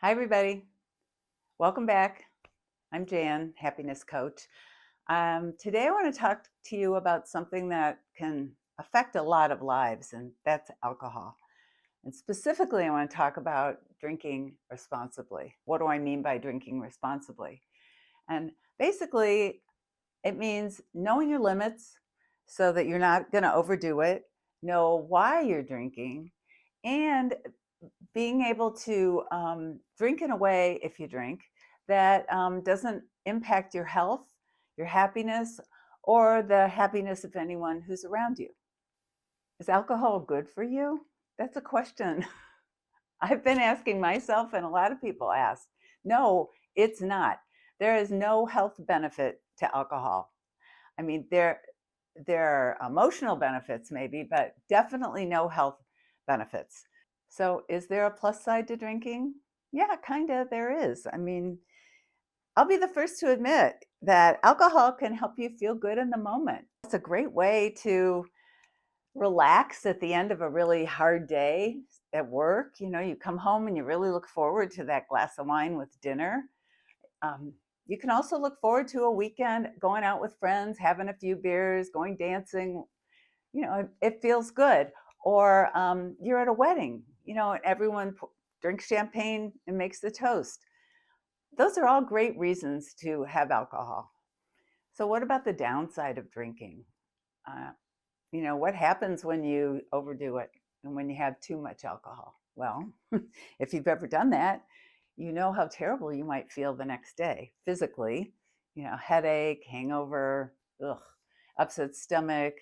Hi, everybody. Welcome back. I'm Jan, happiness coach. Today, I want to talk to you about something that can affect a lot of lives, and that's alcohol. And specifically, I want to talk about drinking responsibly. What do I mean by drinking responsibly? And basically, it means knowing your limits so that you're not going to overdo it, know why you're drinking, and being able to drink in a way, if you drink, that doesn't impact your health, your happiness, or the happiness of anyone who's around you. Is alcohol good for you? That's a question I've been asking myself, and a lot of people ask. No, it's not. There is no health benefit to alcohol. I mean, there are emotional benefits maybe, but definitely no health benefits. So, is there a plus side to drinking? Yeah, kind of, there is. I mean, I'll be the first to admit that alcohol can help you feel good in the moment. It's a great way to relax at the end of a really hard day at work. You come home and you really look forward to that glass of wine with dinner. Um, you can also look forward to a weekend going out with friends, having a few beers, going dancing. It feels good. Or you're at a wedding, and everyone drinks champagne and makes the toast. Those are all great reasons to have alcohol. So, what about the downside of drinking? Uh, what happens when you overdo it and when you have too much alcohol? Well, if you've ever done that, you know how terrible you might feel the next day physically, headache, hangover, ugh, upset stomach,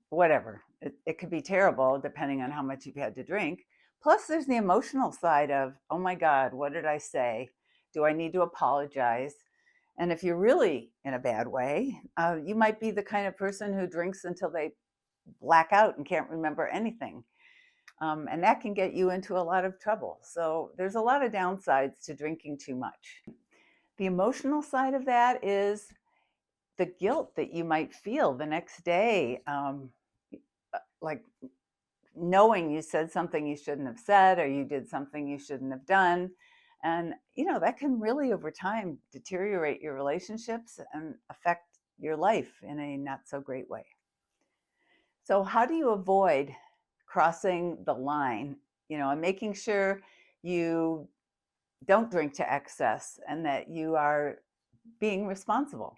whatever. It could be terrible depending on how much you've had to drink. Plus, there's the emotional side of, oh my God, what did I say? Do I need to apologize? And if you're really in a bad way, you might be the kind of person who drinks until they black out and can't remember anything. And that can get you into a lot of trouble. So there's a lot of downsides to drinking too much. The emotional side of that is the guilt that you might feel the next day. Like knowing you said something you shouldn't have said, or you did something you shouldn't have done. And, that can really over time deteriorate your relationships and affect your life in a not so great way. So, how do you avoid crossing the line, and making sure you don't drink to excess and that you are being responsible?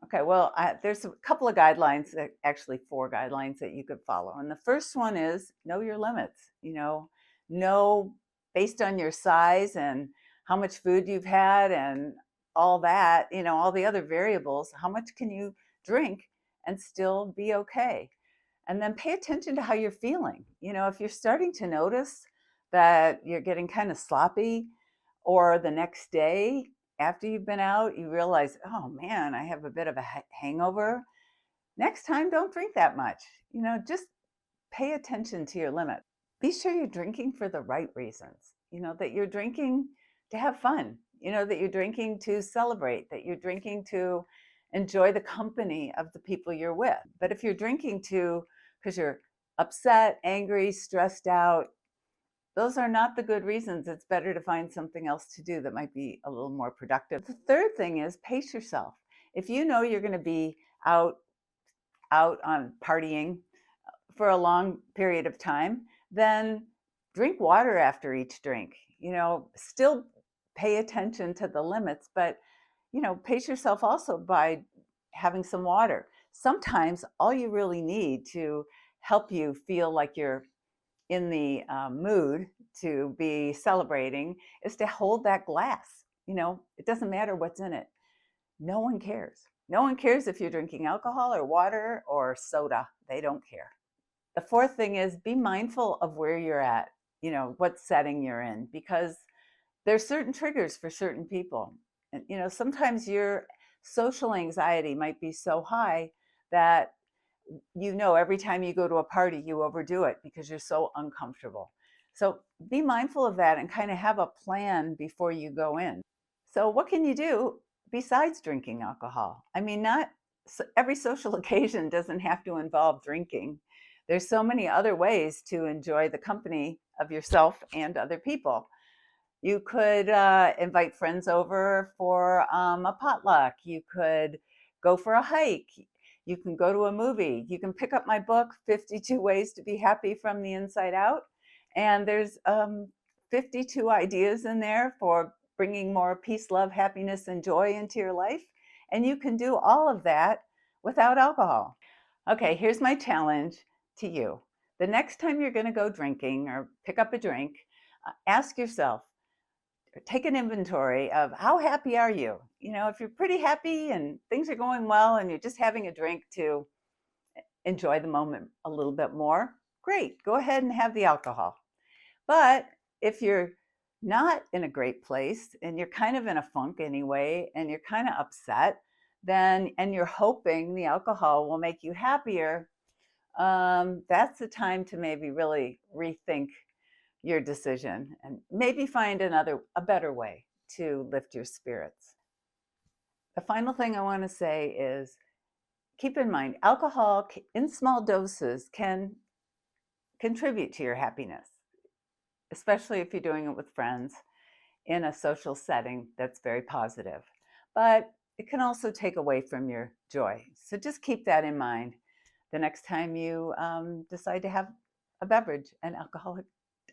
Okay, well, there's a couple of guidelines, actually 4 guidelines that you could follow. And the first one is know your limits. Know based on your size and how much food you've had and all that, all the other variables, how much can you drink and still be okay? And then pay attention to how you're feeling. If you're starting to notice that you're getting kind of sloppy, or the next day after you've been out, you realize, oh man, I have a bit of a hangover. Next time, don't drink that much. Just pay attention to your limit. Be sure you're drinking for the right reasons, that you're drinking to have fun, that you're drinking to celebrate, that you're drinking to enjoy the company of the people you're with. But if you're drinking because you're upset, angry, stressed out, those are not the good reasons. It's better to find something else to do that might be a little more productive. The third thing is pace yourself. If you know you're going to be out on partying for a long period of time, then drink water after each drink. Still pay attention to the limits, but pace yourself also by having some water. Sometimes all you really need to help you feel like you're in the mood to be celebrating is to hold that glass. It doesn't matter what's in it. No one cares. No one cares if you're drinking alcohol or water or soda. They don't care. The fourth thing is be mindful of where you're at, what setting you're in, because there's certain triggers for certain people. And, sometimes your social anxiety might be so high that every time you go to a party, you overdo it because you're so uncomfortable. So be mindful of that and kind of have a plan before you go in. So, what can you do besides drinking alcohol? I mean, not every social occasion doesn't have to involve drinking. There's so many other ways to enjoy the company of yourself and other people. You could invite friends over for a potluck. You could go for a hike. You can go to a movie. You can pick up my book, 52 Ways to Be Happy from the Inside Out. And there's 52 ideas in there for bringing more peace, love, happiness, and joy into your life. And you can do all of that without alcohol. Okay, here's my challenge to you. The next time you're going to go drinking or pick up a drink, ask yourself, take an inventory of how happy are you? You know, if you're pretty happy and things are going well and you're just having a drink to enjoy the moment a little bit more, great, go ahead and have the alcohol. But if you're not in a great place and you're kind of in a funk anyway, and you're kind of upset, then, and you're hoping the alcohol will make you happier, that's the time to maybe really rethink your decision and maybe find a better way to lift your spirits. The final thing I want to say is keep in mind, alcohol in small doses can contribute to your happiness, especially if you're doing it with friends in a social setting that's very positive. But it can also take away from your joy. So just keep that in mind the next time you decide to have a beverage, an alcoholic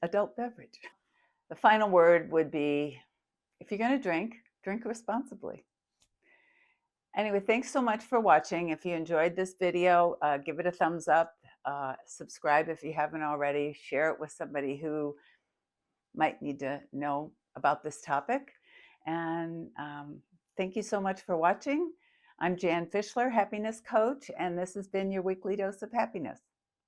adult beverage. The final word would be, if you're going to drink, drink responsibly. Anyway, thanks so much for watching. If you enjoyed this video, give it a thumbs up, subscribe if you haven't already, share it with somebody who might need to know about this topic. And thank you so much for watching. I'm Jan Fishler, happiness coach, and this has been your weekly dose of happiness.